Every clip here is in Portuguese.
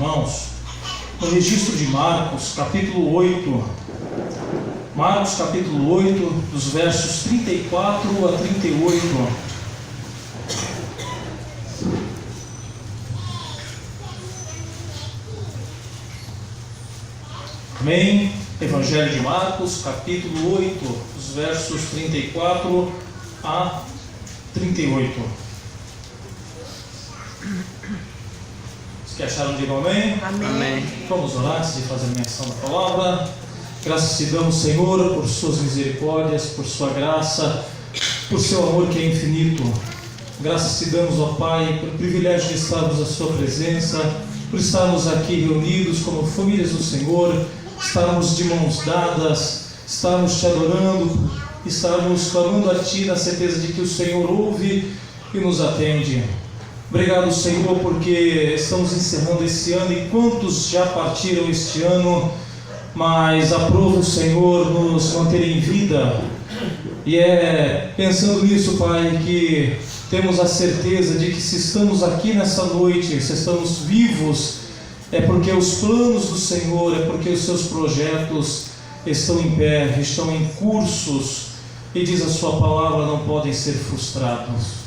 irmãos no registro de Marcos, capítulo 8. Marcos, capítulo 8, dos versos 34 a 38. Amém? Evangelho de Marcos, capítulo 8, dos versos 34 a 38. Os que acharam, digam amém. Amém. Vamos orar antes de fazer a menção da palavra. Graças te damos, Senhor, por suas misericórdias, por sua graça, por seu amor que é infinito. Graças te damos, ó Pai, pelo privilégio de estarmos à sua presença, por estarmos aqui reunidos como famílias do Senhor, estarmos de mãos dadas, estarmos te adorando, estarmos clamando a Ti na certeza de que o Senhor ouve e nos atende. Obrigado, Senhor, porque estamos encerrando esse ano e quantos já partiram este ano, mas aprova o Senhor nos manter em vida. E é pensando nisso, Pai, que temos a certeza de que se estamos aqui nessa noite, se estamos vivos, é porque os planos do Senhor, é porque os seus projetos estão em pé, estão em cursos, e diz a sua palavra, não podem ser frustrados.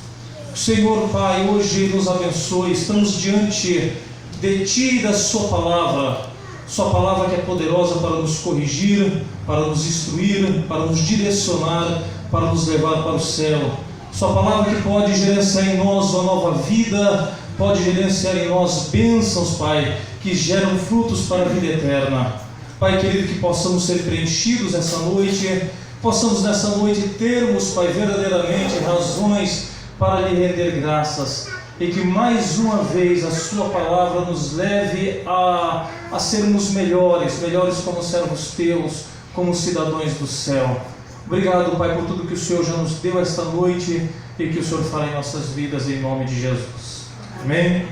Senhor, Pai, hoje nos abençoe, estamos diante de Ti e da sua palavra que é poderosa para nos corrigir, para nos instruir, para nos direcionar, para nos levar para o céu. Sua palavra que pode gerenciar em nós uma nova vida, pode gerenciar em nós bênçãos, Pai, que geram frutos para a vida eterna. Pai querido, que possamos ser preenchidos essa noite, possamos nessa noite termos, Pai, verdadeiramente razões para lhe render graças, e que mais uma vez a sua palavra nos leve a sermos melhores como servos teus, como cidadãos do céu. Obrigado, Pai, por tudo que o Senhor já nos deu esta noite e que o Senhor fará em nossas vidas, em nome de Jesus. Amém?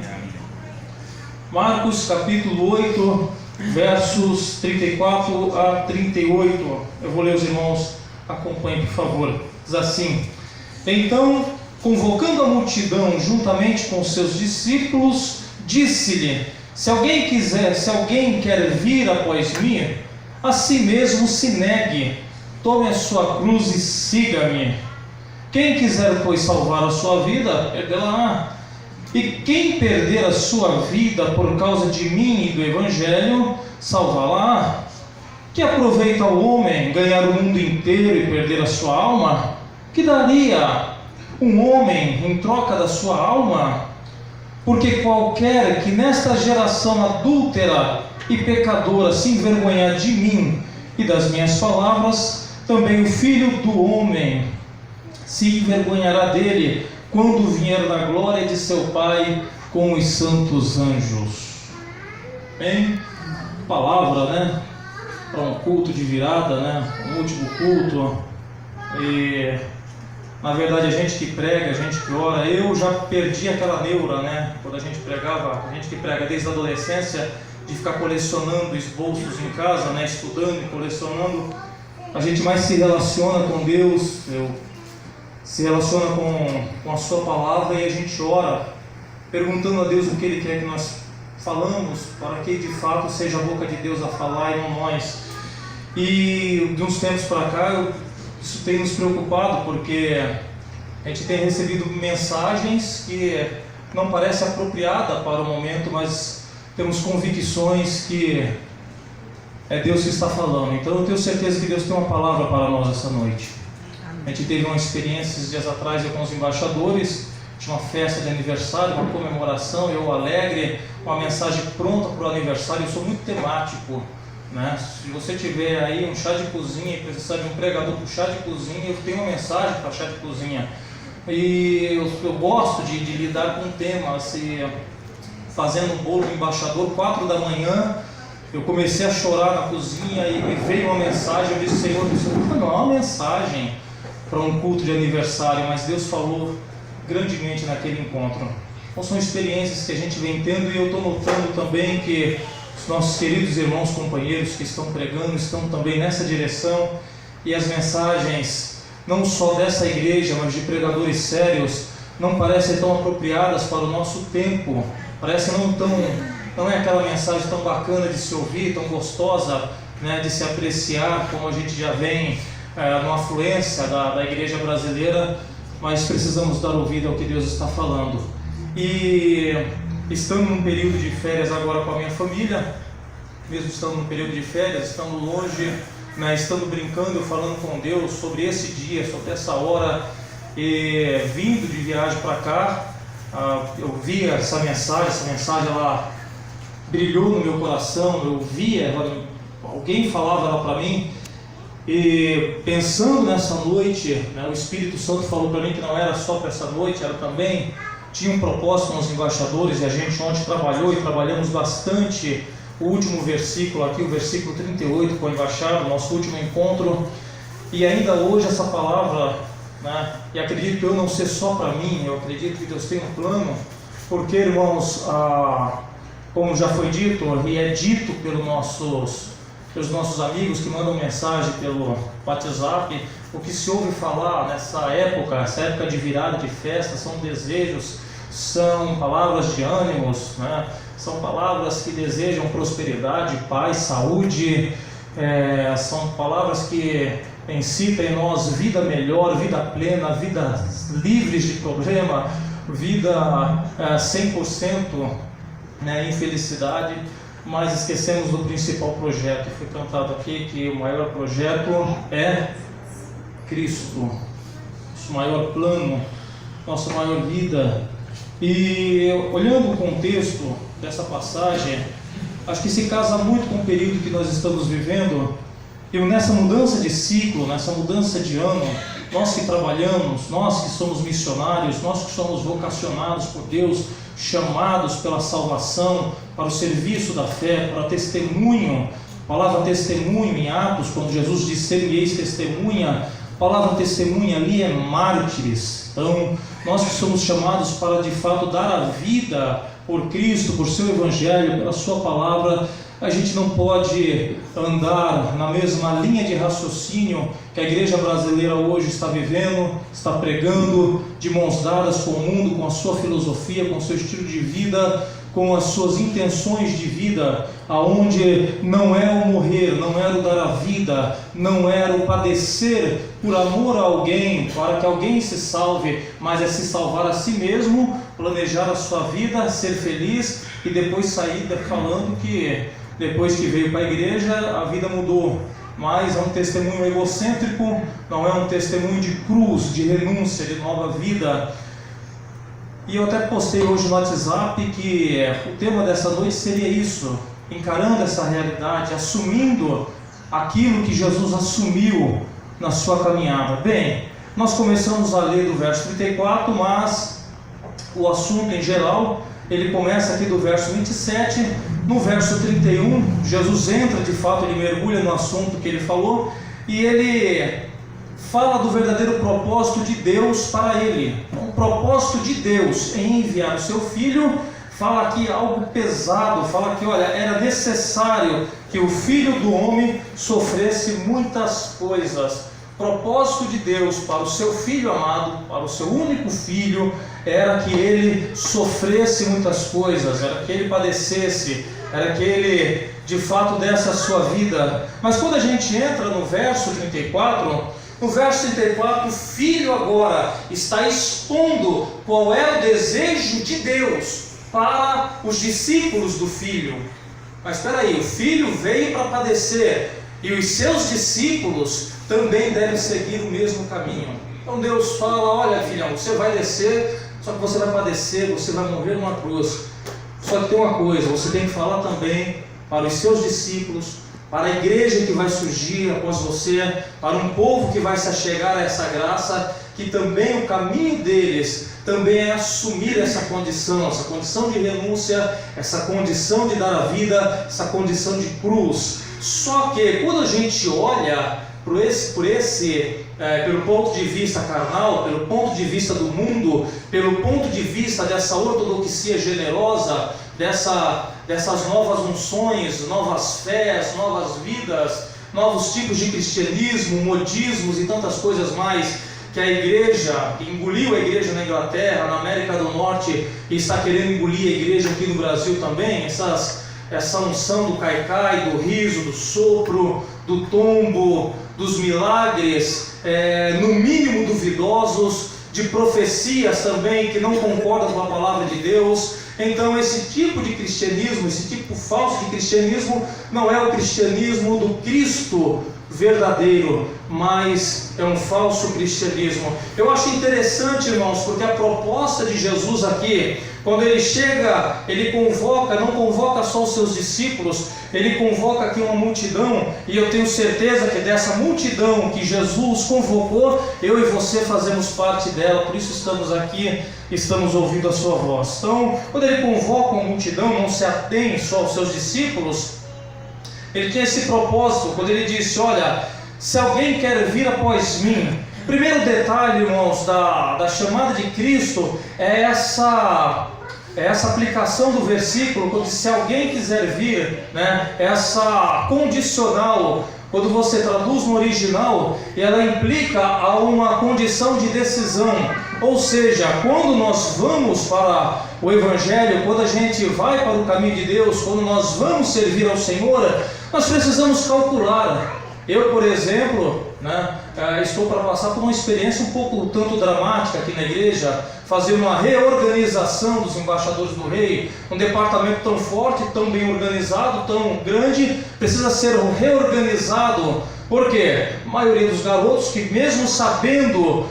Marcos capítulo 8, versos 34 a 38. Eu vou ler, os irmãos, acompanhem por favor. Diz assim: Então, convocando a multidão juntamente com seus discípulos, disse-lhe: Se alguém quer vir após mim, a si mesmo se negue, tome a sua cruz e siga-me. Quem quiser, pois, salvar a sua vida, perdê-la-á. E quem perder a sua vida por causa de mim e do Evangelho, salvá-la-á. Que aproveita o homem ganhar o mundo inteiro e perder a sua alma? Que daria um homem em troca da sua alma? Porque qualquer que nesta geração adúltera e pecadora se envergonhar de mim e das minhas palavras, também o Filho do Homem se envergonhará dele, quando vier na glória de seu Pai com os santos anjos. Bem, palavra, né? Para um culto de virada, né? Um último culto. E na verdade, a gente que prega, a gente que ora, eu já perdi aquela neura, né? Quando a gente pregava, a gente que prega desde a adolescência, de ficar colecionando esboços em casa, né? Estudando e colecionando, a gente mais se relaciona com Deus, se relaciona com a sua palavra, e a gente ora, perguntando a Deus o que Ele quer que nós falamos, para que de fato seja a boca de Deus a falar e não nós. E de uns tempos para cá, isso tem nos preocupado, porque a gente tem recebido mensagens que não parecem apropriadas para o momento, mas temos convicções que é Deus que está falando. Então eu tenho certeza que Deus tem uma palavra para nós essa noite. A gente teve uma experiência esses dias atrás com os embaixadores, tinha uma festa de aniversário, uma comemoração, eu alegre, uma mensagem pronta para o aniversário. Eu sou muito temático, né? Se você tiver aí um chá de cozinha e precisar de um pregador para o chá de cozinha, eu tenho uma mensagem para chá de cozinha. E eu gosto de lidar com temas, fazendo um bolo do embaixador, 4 da manhã, eu comecei a chorar na cozinha e me veio uma mensagem. Eu disse: Senhor, não há uma mensagem para um culto de aniversário, mas Deus falou grandemente naquele encontro. Então são experiências que a gente vem tendo, e eu estou notando também que os nossos queridos irmãos, companheiros que estão pregando, estão também nessa direção, e as mensagens, não só dessa igreja, mas de pregadores sérios, não parecem tão apropriadas para o nosso tempo, parecem não tão não é aquela mensagem tão bacana de se ouvir, tão gostosa, né, de se apreciar, como a gente já vem numa afluência da igreja brasileira, mas precisamos dar ouvido ao que Deus está falando. E estando num período de férias agora com a minha família, mesmo estando num período de férias, estando longe, né, estando brincando, falando com Deus sobre esse dia, sobre essa hora, e vindo de viagem para cá, eu vi essa mensagem ela brilhou no meu coração, eu via, alguém falava ela para mim, e pensando nessa noite, né, o Espírito Santo falou para mim que não era só para essa noite, era também, tinha um propósito com os embaixadores, e a gente ontem trabalhou e trabalhamos bastante o último versículo aqui, o versículo 38 com a embaixada, nosso último encontro, e ainda hoje essa palavra, né, e acredito que eu não sei só para mim, eu acredito que Deus tem um plano, porque, irmãos, como já foi dito, e é dito pelos nossos amigos que mandam mensagem pelo WhatsApp, o que se ouve falar nessa época, essa época de virada de festa, são desejos, são palavras de ânimos, né? São palavras que desejam prosperidade, paz, saúde, são palavras que incitam em nós vida melhor, vida plena, vida livres de problema, vida 100%, né, em felicidade, mas esquecemos do principal projeto. Foi cantado aqui que o maior projeto é Cristo, nosso maior plano, nossa maior vida. E olhando o contexto dessa passagem, acho que se casa muito com o período que nós estamos vivendo. E nessa mudança de ciclo, nessa mudança de ano, nós que trabalhamos, nós que somos missionários, nós que somos vocacionados por Deus, chamados pela salvação, para o serviço da fé, para testemunho, a palavra testemunho em Atos, quando Jesus disse: "Ser-me-eis testemunha", a palavra testemunha ali é mártires. Então, nós que somos chamados para de fato dar a vida por Cristo, por seu Evangelho, pela sua palavra, a gente não pode andar na mesma linha de raciocínio que a igreja brasileira hoje está vivendo, está pregando, de mãos dadas com o mundo, com a sua filosofia, com o seu estilo de vida, com as suas intenções de vida, aonde não é o morrer, não era o dar a vida, não era o padecer por amor a alguém, para que alguém se salve, mas é se salvar a si mesmo, planejar a sua vida, ser feliz e depois sair falando que depois que veio para a igreja a vida mudou. Mas é um testemunho egocêntrico, não é um testemunho de cruz, de renúncia, de nova vida. E eu até postei hoje no WhatsApp que o tema dessa noite seria isso, encarando essa realidade, assumindo aquilo que Jesus assumiu na sua caminhada. Bem, nós começamos a ler do verso 34, mas o assunto em geral, ele começa aqui do verso 27, no verso 31, Jesus entra de fato, ele mergulha no assunto que ele falou, e ele fala do verdadeiro propósito de Deus para ele. O propósito de Deus em enviar o seu Filho, fala aqui algo pesado, fala que, olha, era necessário que o Filho do Homem sofresse muitas coisas. O propósito de Deus para o seu Filho amado, para o seu único Filho, era que ele sofresse muitas coisas, era que ele padecesse, era que ele de fato desse a sua vida. Mas quando a gente entra no verso 34, no verso 34, o Filho agora está expondo qual é o desejo de Deus para os discípulos do Filho. Mas espera aí, o Filho veio para padecer e os seus discípulos também devem seguir o mesmo caminho. Então Deus fala: olha, filhão, você vai descer, só que você vai padecer, você vai morrer numa cruz. Só que tem uma coisa, você tem que falar também para os seus discípulos, para a igreja que vai surgir após você, para um povo que vai se achegar a essa graça, que também o caminho deles também é assumir essa condição de renúncia, essa condição de dar a vida, essa condição de cruz. Só que quando a gente olha pelo ponto de vista carnal, pelo ponto de vista do mundo, pelo ponto de vista dessa ortodoxia generosa, dessas novas unções, novas fés, novas vidas, novos tipos de cristianismo, modismos e tantas coisas mais, que a igreja engoliu a igreja na Inglaterra, na América do Norte, e está querendo engolir a igreja aqui no Brasil também, essa unção do caicai, do riso, do sopro, do tombo, dos milagres, no mínimo duvidosos, de profecias também que não concordam com a palavra de Deus. Então esse tipo de cristianismo, esse tipo falso de cristianismo, não é o cristianismo do Cristo verdadeiro, mas é um falso cristianismo. Eu acho interessante, irmãos, porque a proposta de Jesus aqui, quando ele chega, ele não convoca só os seus discípulos, ele convoca aqui uma multidão, e eu tenho certeza que dessa multidão que Jesus convocou, eu e você fazemos parte dela, por isso estamos aqui, estamos ouvindo a sua voz. Então, quando ele convoca uma multidão, não se atém só aos seus discípulos, ele tinha esse propósito, quando ele disse: olha, se alguém quer vir após mim. Primeiro detalhe, irmãos, da chamada de Cristo é essa aplicação do versículo, quando se alguém quiser vir, né, essa condicional, quando você traduz no original, ela implica a uma condição de decisão. Ou seja, quando nós vamos para o Evangelho, quando a gente vai para o caminho de Deus, quando nós vamos servir ao Senhor, nós precisamos calcular. Eu, por exemplo, estou para passar por uma experiência um pouco tanto dramática aqui na igreja, fazer uma reorganização dos embaixadores do rei. Um departamento tão forte, tão bem organizado, tão grande, precisa ser reorganizado. Por quê? A maioria dos garotos que, mesmo sabendo,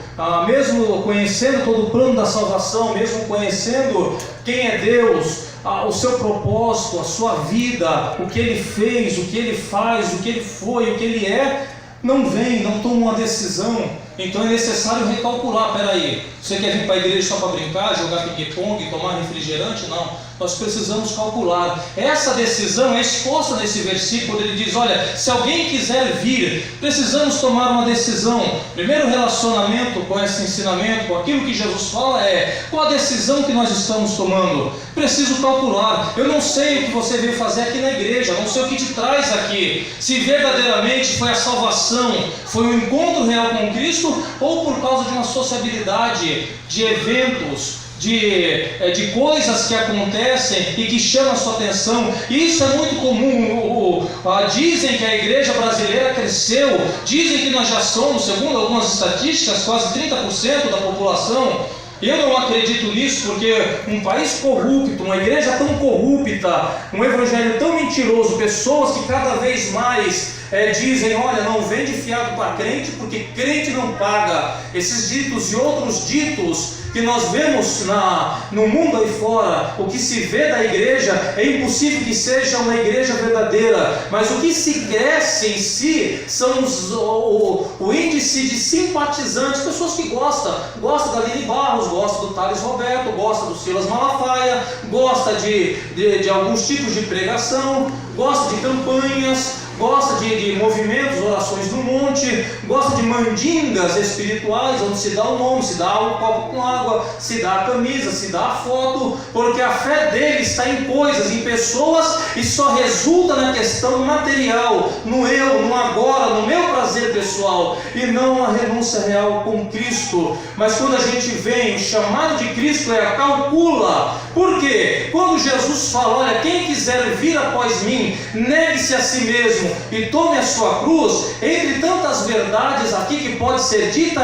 mesmo conhecendo todo o plano da salvação, mesmo conhecendo quem é Deus, o seu propósito, a sua vida, o que ele fez, o que ele faz, o que ele foi, o que ele é, não tomam uma decisão. Então é necessário recalcular. Peraí, você quer vir para a igreja só para brincar, jogar ping-pong, tomar refrigerante? Não, nós precisamos calcular. Essa decisão é exposta nesse versículo, ele diz: olha, se alguém quiser vir, precisamos tomar uma decisão. Primeiro relacionamento com esse ensinamento, com aquilo que Jesus fala, qual a decisão que nós estamos tomando? Preciso calcular. Eu não sei o que você veio fazer aqui na igreja, não sei o que te traz aqui, se verdadeiramente foi a salvação, foi o encontro real com Cristo, ou por causa de uma sociabilidade, de eventos, de coisas que acontecem e que chamam a sua atenção. Isso é muito comum. Dizem que a igreja brasileira cresceu, dizem que nós já somos, segundo algumas estatísticas, quase 30% da população. Eu não acredito nisso, porque um país corrupto, uma igreja tão corrupta, um evangelho tão mentiroso, pessoas que cada vez mais dizem: olha, não vende fiado para crente, porque crente não paga. Esses ditos e outros ditos que nós vemos no mundo aí fora, o que se vê da igreja, é impossível que seja uma igreja verdadeira, mas o que se cresce em si são o índice de simpatizantes, pessoas que gostam da Aline Barros, gostam do Thales Roberto, gostam do Silas Malafaia, gostam de alguns tipos de pregação, gostam de campanhas, gosta de movimentos, orações no monte, gosta de mandingas espirituais, onde se dá o nome, se dá o copo com água, se dá a camisa, se dá a foto, porque a fé dele está em coisas, em pessoas, e só resulta na questão material, no eu, no agora, no meu prazer pessoal, e não a renúncia real com Cristo. Mas quando a gente vem, o chamado de Cristo calcula. Por quê? Quando Jesus fala: olha, quem quiser vir após mim, negue-se a si mesmo e tome a sua cruz, entre tantas verdades aqui que pode ser dita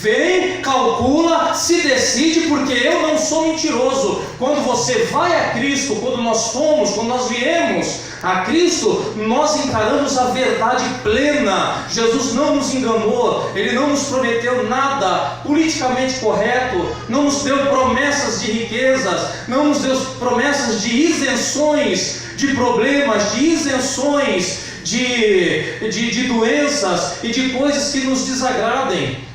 vem, calcula, se decide, porque eu não sou mentiroso. Quando você vai a Cristo, quando nós viemos a Cristo, nós encaramos a verdade plena. Jesus não nos enganou, Ele não nos prometeu nada politicamente correto, não nos deu promessas de riquezas, não nos deu promessas de isenções de problemas, de isenções de doenças e de coisas que nos desagradem.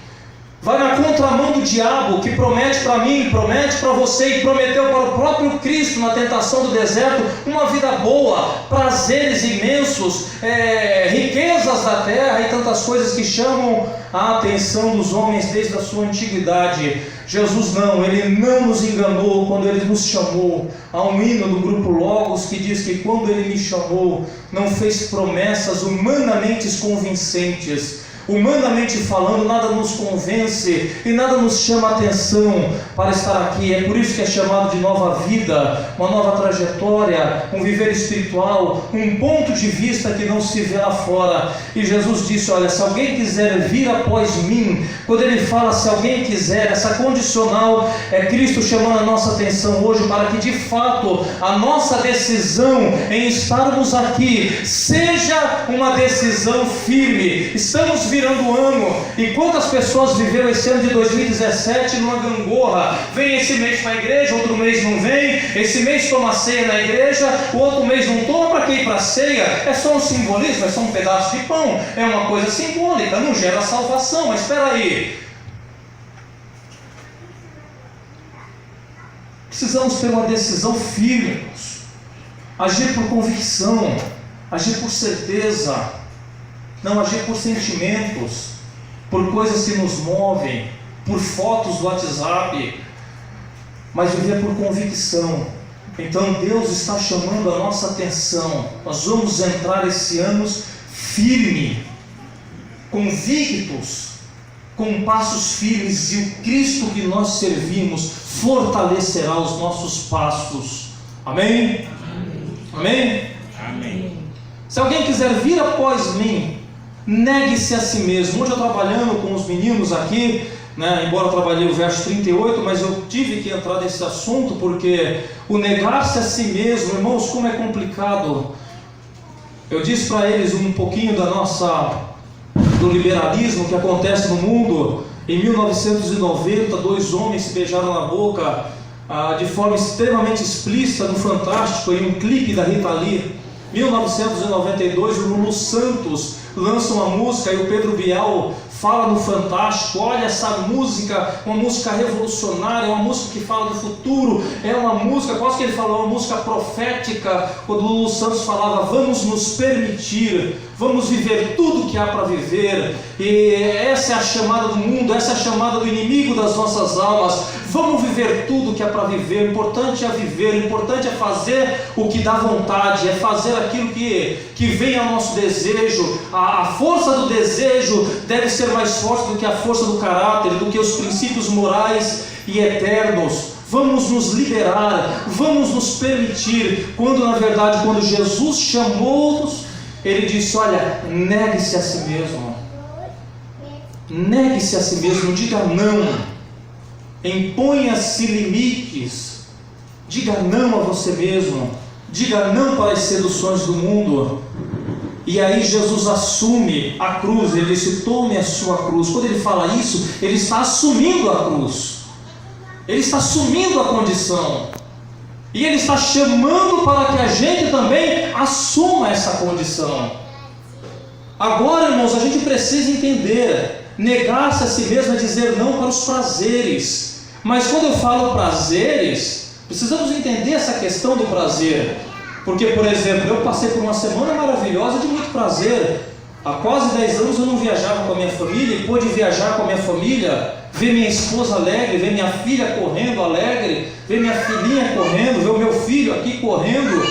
Vai na contramão do diabo, que promete para mim, promete para você, e prometeu para o próprio Cristo na tentação do deserto uma vida boa, prazeres imensos, riquezas da terra e tantas coisas que chamam a atenção dos homens desde a sua antiguidade. Jesus Ele não nos enganou quando Ele nos chamou. Há um hino do grupo Logos que diz que quando Ele me chamou, não fez promessas humanamente convincentes, Humanamente falando, nada nos convence e nada nos chama a atenção para estar aqui. É por isso que é chamado de nova vida, uma nova trajetória, um viver espiritual, um ponto de vista que não se vê lá fora. E Jesus disse: olha, se alguém quiser vir após mim, quando ele fala se alguém quiser, essa condicional é Cristo chamando a nossa atenção hoje para que de fato a nossa decisão em estarmos aqui seja uma decisão firme. Estamos virando o ano, e quantas pessoas viveram esse ano de 2017 numa gangorra? Vem esse mês para a igreja, outro mês não vem, esse mês toma ceia na igreja, o outro mês não toma. Para que ir para a ceia? É só um simbolismo, é só um pedaço de pão, é uma coisa simbólica, não gera salvação. Mas espera aí, precisamos ter uma decisão firme, irmãos. Agir por convicção, agir por certeza, não agir por sentimentos, por coisas que nos movem, por fotos do WhatsApp, mas viver por convicção. Então Deus está chamando a nossa atenção. Nós vamos entrar esse ano firme, convictos, com passos firmes, e o Cristo que nós servimos fortalecerá os nossos passos. Amém? Amém? Amém. Se alguém quiser vir após mim, negue-se a si mesmo. Hoje eu trabalhando com os meninos aqui, embora eu trabalhei o verso 38, mas eu tive que entrar nesse assunto, porque o negar-se a si mesmo, irmãos, como é complicado. Eu disse para eles um pouquinho do liberalismo que acontece no mundo. Em 1990, 2 homens se beijaram na boca de forma extremamente explícita no Fantástico, em um clipe da Rita Lee. 1992, o Lulu Santos lança uma música e o Pedro Bial fala no Fantástico: olha essa música, uma música revolucionária, uma música que fala do futuro, é uma música, quase que ele falou, uma música profética. Quando o Lulu Santos falava: vamos nos permitir, vamos viver tudo que há para viver. E essa é a chamada do mundo, essa é a chamada do inimigo das nossas almas. Vamos viver tudo que há para viver. O importante é viver, o importante é fazer o que dá vontade, é fazer aquilo que vem ao nosso desejo. A força do desejo deve ser mais forte do que a força do caráter, do que os princípios morais e eternos. Vamos nos liberar, vamos nos permitir, quando na verdade, quando Jesus chamou-nos, Ele disse: olha, negue-se a si mesmo, negue-se a si mesmo, diga não, imponha-se limites, diga não a você mesmo, diga não para as seduções do mundo. E aí Jesus assume a cruz. Ele disse: tome a sua cruz. Quando ele fala isso, ele está assumindo a cruz, ele está assumindo a condição, e ele está chamando para que a gente também assuma essa condição. Agora, irmãos, a gente precisa entender: negar-se a si mesmo é dizer não para os prazeres. Mas quando eu falo prazeres, precisamos entender essa questão do prazer. Porque, por exemplo, eu passei por uma semana maravilhosa de muito prazer. Há quase 10 anos eu não viajava com a minha família, e pude viajar com a minha família, ver minha esposa alegre, ver minha filha correndo alegre, ver minha filhinha correndo, ver o meu filho aqui correndo.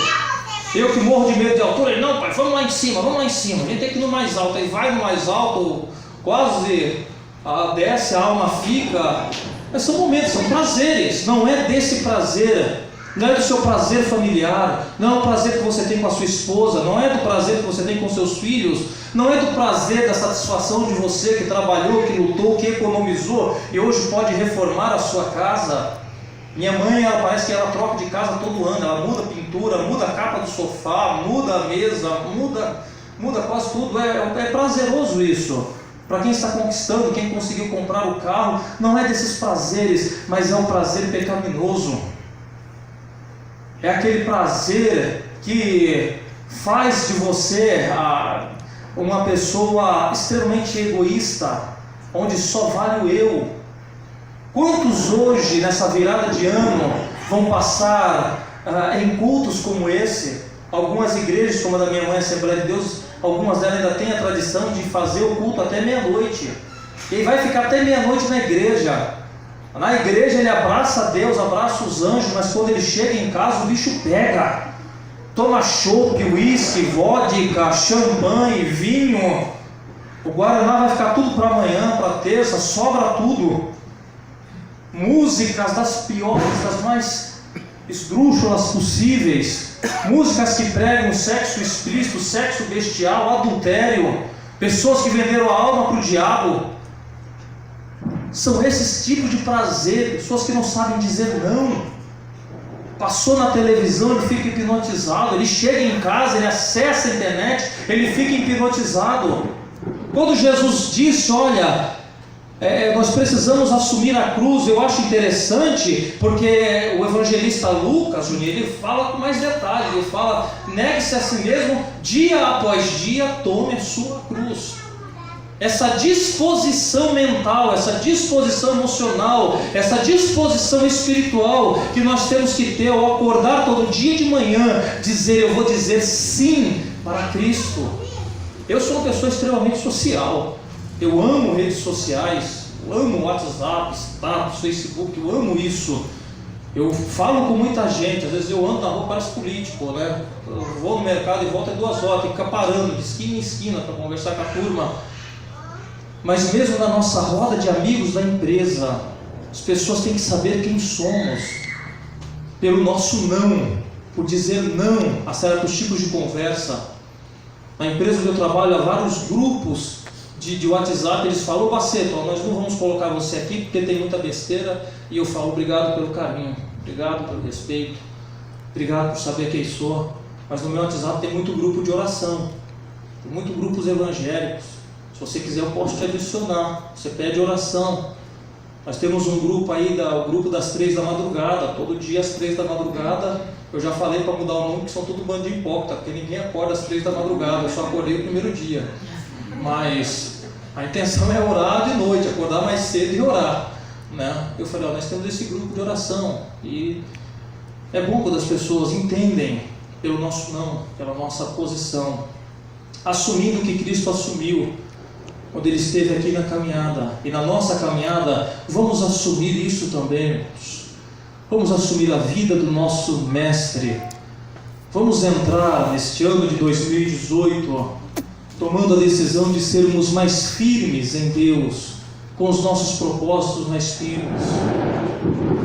Eu que morro de medo de altura, ele: não, pai, vamos lá em cima, a gente tem que ir no mais alto. Aí vai no mais alto, quase desce, a alma fica. Mas são momentos, são prazeres. Não é desse prazer, não é do seu prazer familiar, não é o prazer que você tem com a sua esposa, não é do prazer que você tem com seus filhos, não é do prazer da satisfação de você que trabalhou, que lutou, que economizou e hoje pode reformar a sua casa. Minha mãe, ela parece que ela troca de casa todo ano, ela muda a pintura, muda a capa do sofá, muda a mesa, muda quase tudo. É prazeroso isso. Para quem está conquistando, quem conseguiu comprar o carro, não é desses prazeres, mas é um prazer pecaminoso. É aquele prazer que faz de você uma pessoa extremamente egoísta, onde só vale o eu. Quantos hoje, nessa virada de ano, vão passar em cultos como esse? Algumas igrejas, como a da minha mãe, Assembleia de Deus, algumas delas ainda têm a tradição de fazer o culto até meia-noite. E vai ficar até meia-noite na igreja. Na igreja ele abraça Deus, abraça os anjos, mas quando ele chega em casa o bicho pega. Toma chopp, uísque, vodka, champanhe, vinho. O Guaraná vai ficar tudo para amanhã, para terça, sobra tudo. Músicas das piores, das mais esdrúxulas possíveis. Músicas que pregam sexo explícito, sexo bestial, adultério. Pessoas que venderam a alma para o diabo. São esses tipos de prazer. Pessoas que não sabem dizer não. Passou na televisão, ele fica hipnotizado. Ele chega em casa, ele acessa a internet, ele fica hipnotizado. Quando Jesus disse, olha, nós precisamos assumir a cruz, eu acho interessante, porque o evangelista Lucas, ele fala com mais detalhes. Ele fala, negue-se a si mesmo, dia após dia, tome a sua cruz. Essa disposição mental, essa disposição emocional, essa disposição espiritual que nós temos que ter ao acordar todo dia de manhã, eu vou dizer sim para Cristo. Eu sou uma pessoa extremamente social, eu amo redes sociais, eu amo WhatsApp, status, Facebook, eu amo isso. Eu falo com muita gente, às vezes eu ando na rua, parece político, né? Eu vou no mercado e volto em 2 horas, tem que ficar parando de esquina em esquina para conversar com a turma. Mas mesmo na nossa roda de amigos da empresa, as pessoas têm que saber quem somos, pelo nosso não, por dizer não a certos tipos de conversa. Na empresa onde eu trabalho, há vários grupos de WhatsApp, eles falam, Baceto, nós não vamos colocar você aqui porque tem muita besteira, e eu falo, obrigado pelo carinho, obrigado pelo respeito, obrigado por saber quem sou, mas no meu WhatsApp tem muito grupo de oração, tem muitos grupos evangélicos. Se você quiser eu posso te adicionar, você pede oração. Nós temos um grupo aí, o grupo das 3 da madrugada, todo dia às 3 da madrugada, eu já falei para mudar o nome, que são todo bando de hipócrita, porque ninguém acorda às 3 da madrugada, eu só acordei o primeiro dia. Mas a intenção é orar de noite, acordar mais cedo e orar, né? Eu falei, nós temos esse grupo de oração, e é bom quando as pessoas entendem pelo nosso não, pela nossa posição, assumindo o que Cristo assumiu quando Ele esteve aqui na caminhada. E na nossa caminhada, vamos assumir isso também, irmãos. Vamos assumir a vida do nosso Mestre. Vamos entrar neste ano de 2018, tomando a decisão de sermos mais firmes em Deus, com os nossos propósitos mais firmes.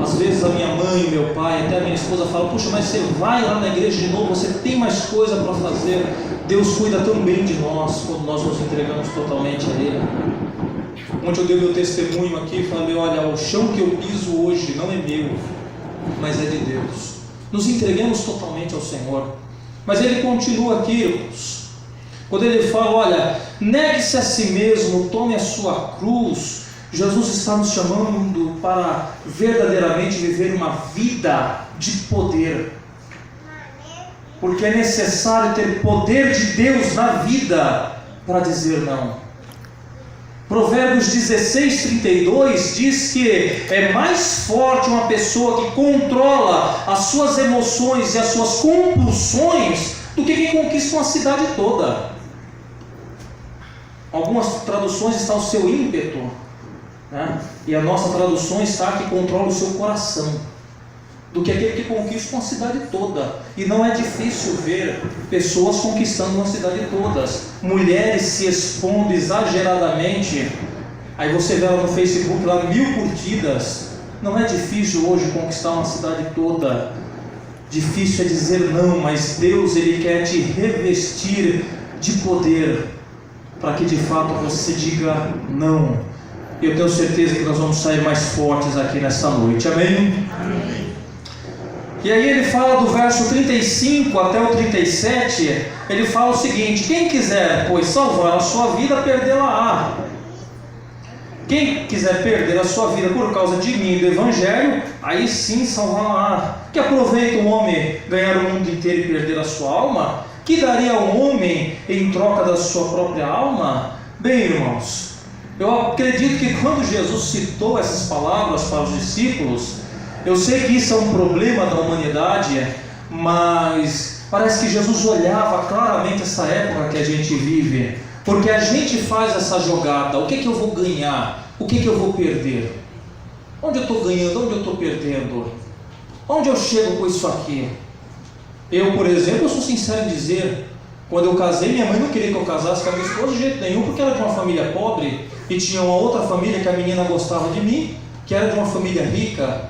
Às vezes a minha mãe, meu pai, até a minha esposa fala, puxa, mas você vai lá na igreja de novo, você tem mais coisa para fazer. Deus cuida tão bem de nós quando nós nos entregamos totalmente a Ele. Ontem eu dei meu testemunho aqui e falei, olha, o chão que eu piso hoje não é meu, mas é de Deus. Nos entreguemos totalmente ao Senhor. Mas Ele continua aqui, irmãos, quando Ele fala, olha, negue-se a si mesmo, tome a sua cruz. Jesus está nos chamando para verdadeiramente viver uma vida de poder, porque é necessário ter poder de Deus na vida para dizer não. Provérbios 16:32 diz que é mais forte uma pessoa que controla as suas emoções e as suas compulsões do que quem conquista uma cidade toda. Algumas traduções está o seu ímpeto, né? E a nossa tradução está que controla o seu coração, do que aquele que conquista uma cidade toda. E não é difícil ver pessoas conquistando uma cidade toda, mulheres se expondo exageradamente. Aí você vê lá no Facebook lá 1000 curtidas. Não é difícil hoje conquistar uma cidade toda. Difícil é dizer não, mas Deus, Ele quer te revestir de poder para que de fato você diga não. Eu tenho certeza que nós vamos sair mais fortes aqui nessa noite. Amém? Amém. E aí ele fala do verso 35 até o 37, ele fala o seguinte: quem quiser, pois, salvar a sua vida, perdê-la-á. Quem quiser perder a sua vida por causa de mim e do Evangelho, aí sim salvar-la-á. Que aproveita um homem ganhar o mundo inteiro e perder a sua alma? Que daria um homem em troca da sua própria alma? Bem, irmãos, eu acredito que quando Jesus citou essas palavras para os discípulos, eu sei que isso é um problema da humanidade, mas parece que Jesus olhava claramente essa época que a gente vive, porque a gente faz essa jogada: o que eu vou ganhar? O que eu vou perder? Onde eu estou ganhando? Onde eu estou perdendo? Onde eu chego com isso aqui? Eu, por exemplo, eu sou sincero em dizer, Quando eu casei, minha mãe não queria que eu casasse com a minha esposa de jeito nenhum, porque era de uma família pobre e tinha uma outra família que a menina gostava de mim, que era de uma família rica.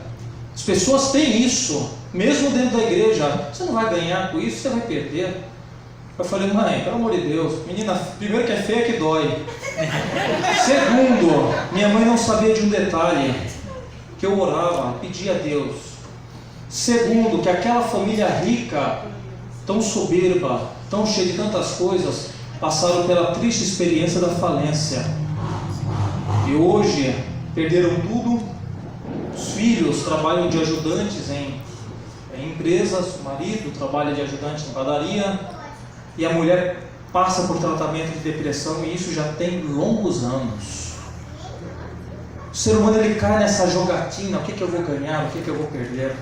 As pessoas têm isso, mesmo dentro da igreja. Você não vai ganhar com isso, você vai perder. Eu falei, mãe, pelo amor de Deus, menina, primeiro que é feia que dói. Segundo, minha mãe não sabia de um detalhe, que eu orava, pedia a Deus. Segundo, que aquela família rica, tão soberba, tão cheia de tantas coisas, passaram pela triste experiência da falência. E hoje, perderam tudo. Os filhos trabalham de ajudantes em empresas, o marido trabalha de ajudante na padaria, e a mulher passa por tratamento de depressão, e isso já tem longos anos. O ser humano, ele cai nessa jogatina, o que eu vou ganhar, o que eu vou perder.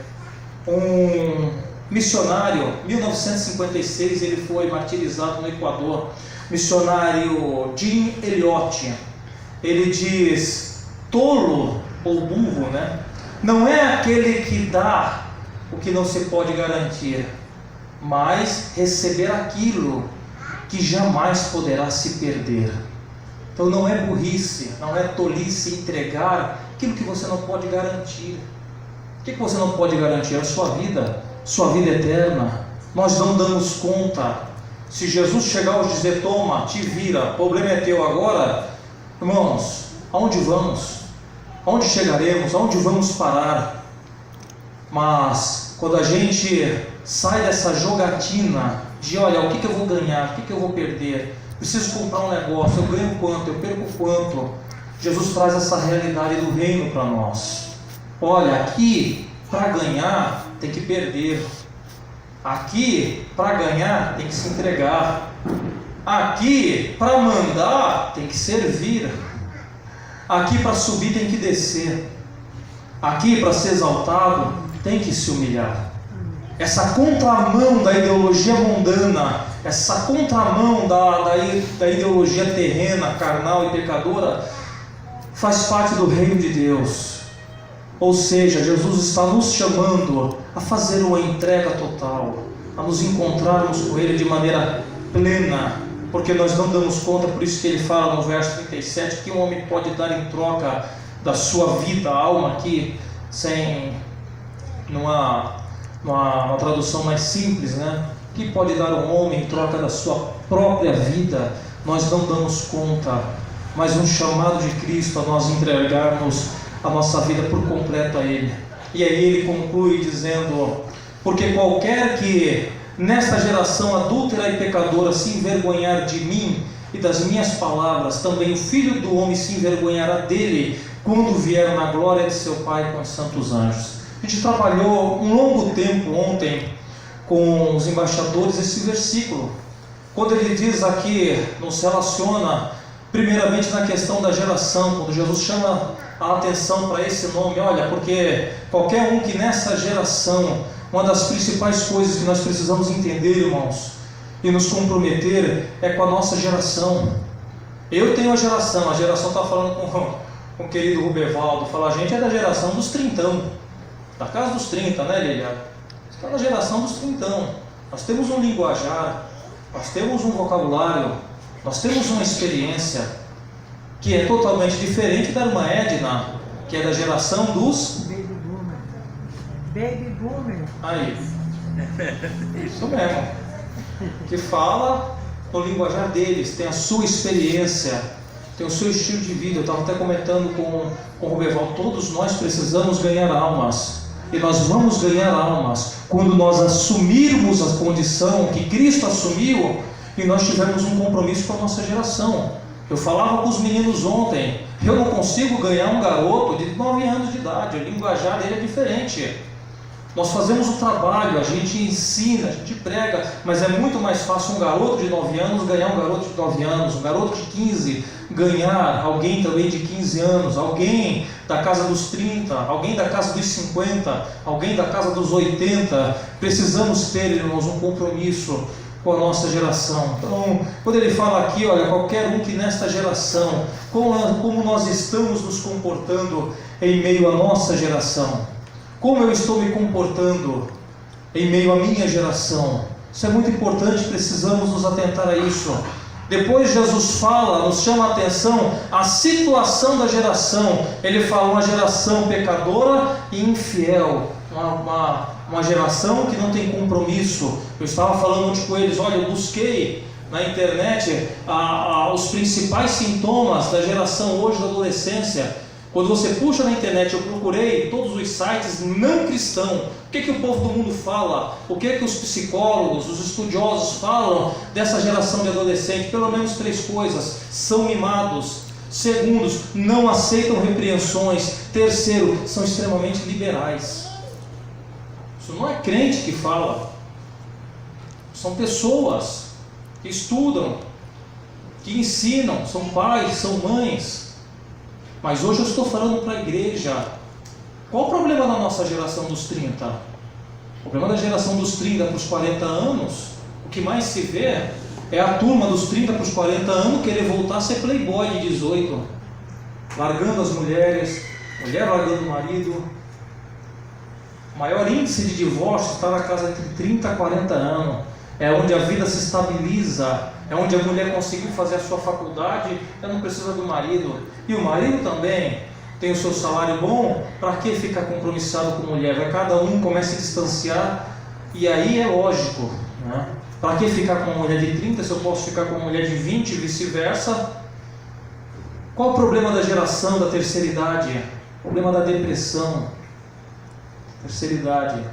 Um missionário, em 1956, ele foi martirizado no Equador, missionário Jim Elliot. Ele diz, tolo ou burro, né? Não é aquele que dá o que não se pode garantir, mas receber aquilo que jamais poderá se perder. Então não é burrice, não é tolice entregar aquilo que você não pode garantir. O que você não pode garantir? A sua vida eterna. Nós não damos conta. Se Jesus chegar hoje e dizer, toma, te vira, o problema é teu agora, irmãos, aonde vamos? Aonde chegaremos? Aonde vamos parar? Mas quando a gente sai dessa jogatina de, olha, o que eu vou ganhar, o que eu vou perder, preciso comprar um negócio, eu ganho quanto, eu perco quanto, Jesus traz essa realidade do reino para nós. Olha, aqui para ganhar tem que perder, aqui para ganhar tem que se entregar, aqui para mandar tem que servir, aqui para subir tem que descer, aqui para ser exaltado tem que se humilhar. Essa contramão da ideologia mundana, essa contramão da ideologia terrena, carnal e pecadora, faz parte do reino de Deus. Ou seja, Jesus está nos chamando a fazer uma entrega total, a nos encontrarmos com Ele de maneira plena, porque nós não damos conta. Por isso que ele fala no verso 37, que um homem pode dar em troca da sua vida, alma, aqui, numa tradução mais simples, né? Que pode dar um homem em troca da sua própria vida? Nós não damos conta, mas um chamado de Cristo a nós entregarmos a nossa vida por completo a Ele. E aí ele conclui dizendo, porque qualquer que nesta geração adúltera e pecadora se envergonhar de mim e das minhas palavras, também o Filho do Homem se envergonhará dele, quando vier na glória de seu Pai com os santos anjos. A gente trabalhou um longo tempo ontem com os embaixadores esse versículo, quando ele diz aqui, nos relaciona primeiramente na questão da geração, quando Jesus chama a atenção para esse nome. Olha, porque qualquer um que nessa geração, uma das principais coisas que nós precisamos entender, irmãos, e nos comprometer é com a nossa geração. Eu tenho a geração está falando com o querido Rubevaldo, fala, a gente é da geração dos trintão, da casa dos 30, né, Lilian? Está na geração dos trintão. Nós temos um linguajar, nós temos um vocabulário, nós temos uma experiência que é totalmente diferente da irmã Edna, que é da geração dos Baby Boomer. Baby Boomer. Aí, isso mesmo, que fala no linguajar deles, tem a sua experiência, tem o seu estilo de vida. Eu estava até comentando com o Rubeval, todos nós precisamos ganhar almas. E nós vamos ganhar almas quando nós assumirmos a condição que Cristo assumiu e nós tivermos um compromisso com a nossa geração. Eu falava com os meninos ontem, eu não consigo ganhar um garoto de 9 anos de idade, o linguajar dele é diferente. Nós fazemos o trabalho, a gente ensina, a gente prega, mas é muito mais fácil um garoto de 9 anos ganhar um garoto de 9 anos, um garoto de 15 ganhar alguém também de 15 anos, alguém da casa dos 30, alguém da casa dos 50, alguém da casa dos 80. Precisamos ter, irmãos, um compromisso com a nossa geração. Então, quando ele fala aqui, olha, qualquer um que nesta geração, como nós estamos nos comportando em meio à nossa geração, como eu estou me comportando em meio à minha geração, Isso é muito importante, precisamos nos atentar a isso. Depois Jesus fala, nos chama a atenção a situação da geração. Ele fala uma geração pecadora e infiel, uma geração que não tem compromisso. Eu estava falando ontem com eles, olha, eu busquei na internet os principais sintomas da geração hoje da adolescência. Quando você puxa na internet, eu procurei todos os sites não cristãos. O que o povo do mundo fala? O que os psicólogos, os estudiosos falam dessa geração de adolescente? Pelo menos 3 coisas: são mimados. Segundo, não aceitam repreensões. Terceiro, são extremamente liberais. Isso não é crente que fala. São pessoas que estudam, que ensinam, são pais, são mães. Mas hoje eu estou falando para a igreja. Qual o problema da nossa geração dos 30? O problema da geração dos 30 para os 40 anos, o que mais se vê é a turma dos 30 para os 40 anos querer voltar a ser playboy de 18, largando as mulheres, mulher largando o marido. O maior índice de divórcio está na casa entre 30 a 40 anos. É onde a vida se estabiliza, é onde a mulher conseguiu fazer a sua faculdade, ela não precisa do marido. E o marido também tem o seu salário bom, para que ficar compromissado com a mulher? Vai cada um começa a se distanciar, e aí é lógico, né? Para que ficar com uma mulher de 30 se eu posso ficar com uma mulher de 20 e vice-versa? Qual o problema da geração da terceira idade? O problema da depressão. Terceira idade.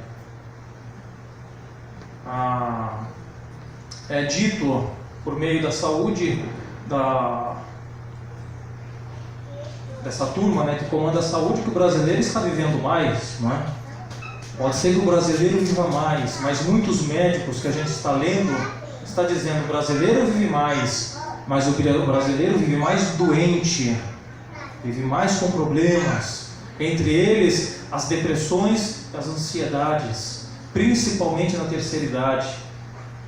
É dito por meio da saúde dessa turma, né, que comanda a saúde, que o brasileiro está vivendo mais, não é? Pode ser que o brasileiro viva mais, mas muitos médicos que a gente está lendo está dizendo que o brasileiro vive mais, mas o brasileiro vive mais doente, vive mais com problemas, entre eles as depressões, as ansiedades, principalmente na terceira idade.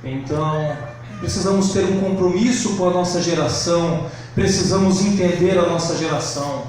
Então, precisamos ter um compromisso com a nossa geração, precisamos entender a nossa geração.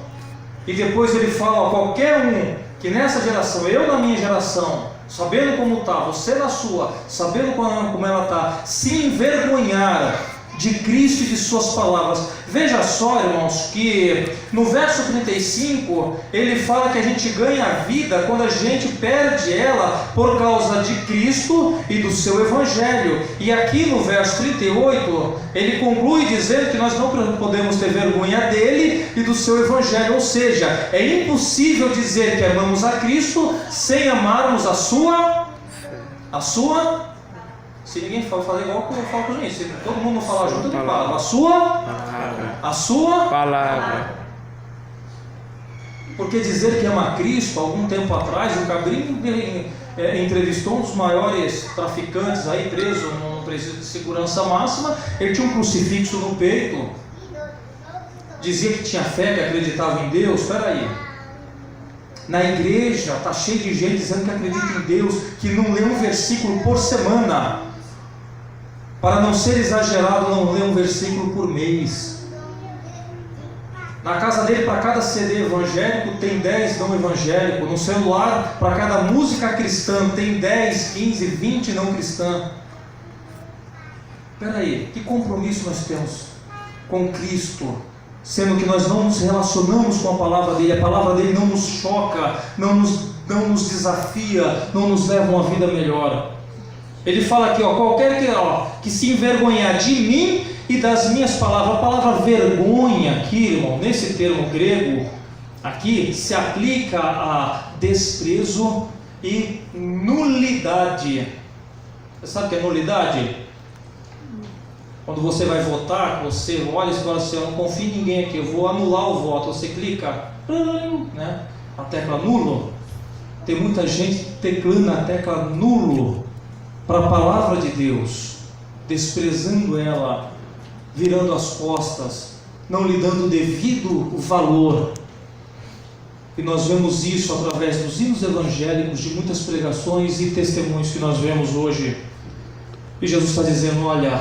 E depois ele fala, qualquer um que nessa geração, eu na minha geração, sabendo como está, você na sua, sabendo como ela está, se envergonhar de Cristo e de suas palavras. Veja só, irmãos, que no verso 35 ele fala que a gente ganha a vida quando a gente perde ela por causa de Cristo e do seu Evangelho. E aqui no verso 38 ele conclui dizendo que nós não podemos ter vergonha dele e do seu Evangelho. Ou seja, é impossível dizer que amamos a Cristo sem amarmos a sua. Se ninguém fala igual que eu falo com gente, se todo mundo falar junto, eu falo. A sua palavra. Porque dizer que ama a Cristo, algum tempo atrás, o Cabrinho entrevistou um dos maiores traficantes aí, preso num presídio de segurança máxima. Ele tinha um crucifixo no peito, dizia que tinha fé, que acreditava em Deus. Espera aí. Na igreja está cheio de gente dizendo que acredita em Deus, que não lê um versículo por semana. Para não ser exagerado, não lê um versículo por mês. Na casa dele, para cada CD evangélico, tem 10 não evangélicos. No celular, para cada música cristã, tem 10, 15, 20 não cristã. Espera aí, que compromisso nós temos com Cristo? Sendo que nós não nos relacionamos com a palavra dele não nos choca, não nos desafia, não nos leva a uma vida melhor. Ele fala aqui, qualquer que se envergonhar de mim e das minhas palavras. A palavra vergonha aqui, irmão, nesse termo grego, aqui se aplica a desprezo e nulidade. Você sabe o que é nulidade? Quando você vai votar, você olha e fala assim, eu não confio em ninguém aqui, eu vou anular o voto. Você clica, né, a tecla nulo. Tem muita gente teclando a tecla nulo para a palavra de Deus, desprezando ela, virando as costas, não lhe dando o devido valor. E nós vemos isso através dos hinos evangélicos, de muitas pregações e testemunhos que nós vemos hoje. E Jesus está dizendo, olha,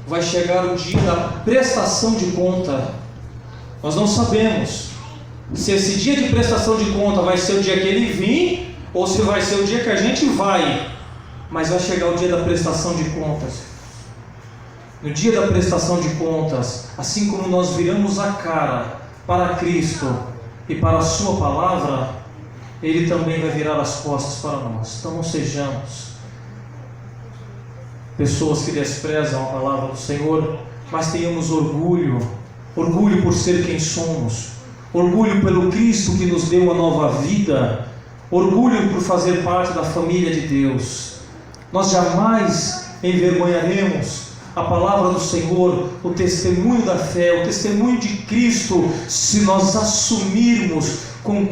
vai chegar o dia da prestação de conta. Nós não sabemos se esse dia de prestação de conta vai ser o dia que ele vir, ou se vai ser o dia que a gente vai. Mas vai chegar o dia da prestação de contas. No dia da prestação de contas, assim como nós viramos a cara para Cristo e para a sua palavra, Ele também vai virar as costas para nós. Então não sejamos pessoas que desprezam a palavra do Senhor, mas tenhamos orgulho por ser quem somos, orgulho pelo Cristo que nos deu a nova vida, orgulho por fazer parte da família de Deus. Nós jamais envergonharemos a palavra do Senhor, o testemunho da fé, o testemunho de Cristo, se nós assumirmos com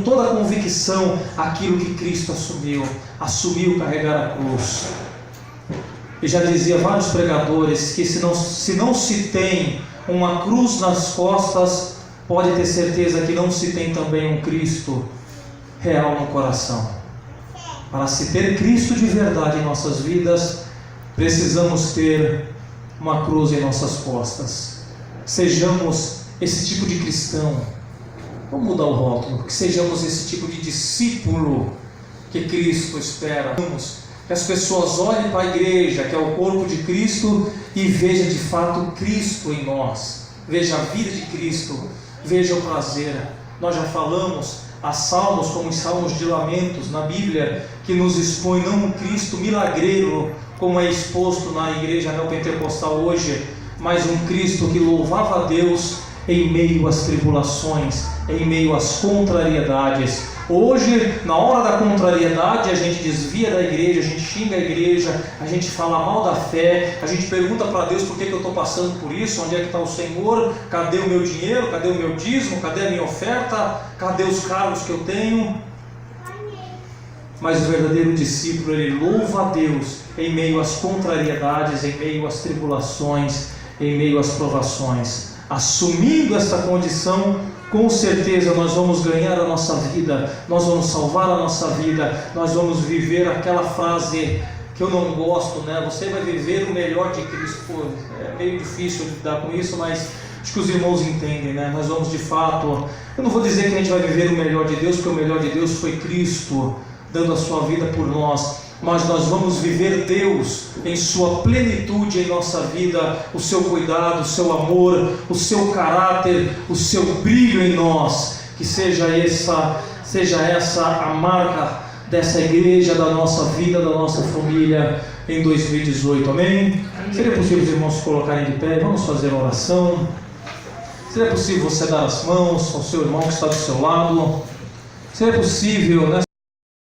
toda a convicção aquilo que Cristo assumiu carregar a cruz. E já dizia vários pregadores que se não se tem uma cruz nas costas, pode ter certeza que não se tem também um Cristo real no coração. Para se ter Cristo de verdade em nossas vidas, precisamos ter uma cruz em nossas costas. Sejamos esse tipo de cristão. Vamos mudar o rótulo. Que sejamos esse tipo de discípulo que Cristo espera. Que as pessoas olhem para a igreja, que é o corpo de Cristo, e vejam de fato Cristo em nós. Veja a vida de Cristo. Veja o prazer. Nós já falamos há salmos, como os salmos de lamentos na Bíblia, que nos expõe não um Cristo milagreiro, como é exposto na igreja neopentecostal hoje, mas um Cristo que louvava a Deus em meio às tribulações, em meio às contrariedades. Hoje, na hora da contrariedade, a gente desvia da igreja, a gente xinga a igreja, a gente fala mal da fé, a gente pergunta para Deus por que eu estou passando por isso, onde é que está o Senhor, cadê o meu dinheiro, cadê o meu dízimo, cadê a minha oferta, cadê os cargos que eu tenho? Mas o verdadeiro discípulo, ele louva a Deus em meio às contrariedades, em meio às tribulações, em meio às provações. Assumindo essa condição, com certeza nós vamos ganhar a nossa vida, nós vamos salvar a nossa vida, nós vamos viver aquela frase que eu não gosto, né? Você vai viver o melhor de Cristo. Pô, é meio difícil lidar com isso, mas acho que os irmãos entendem, né? Nós vamos de fato, eu não vou dizer que a gente vai viver o melhor de Deus, porque o melhor de Deus foi Cristo, dando a sua vida por nós, mas nós vamos viver Deus em sua plenitude em nossa vida, o seu cuidado, o seu amor, o seu caráter, o seu brilho em nós. Que seja essa a marca dessa igreja, da nossa vida, da nossa família em 2018, amém? Seria possível os irmãos se colocarem de pé? Vamos fazer uma oração. Seria possível você dar as mãos ao seu irmão que está do seu lado? Seria possível, né?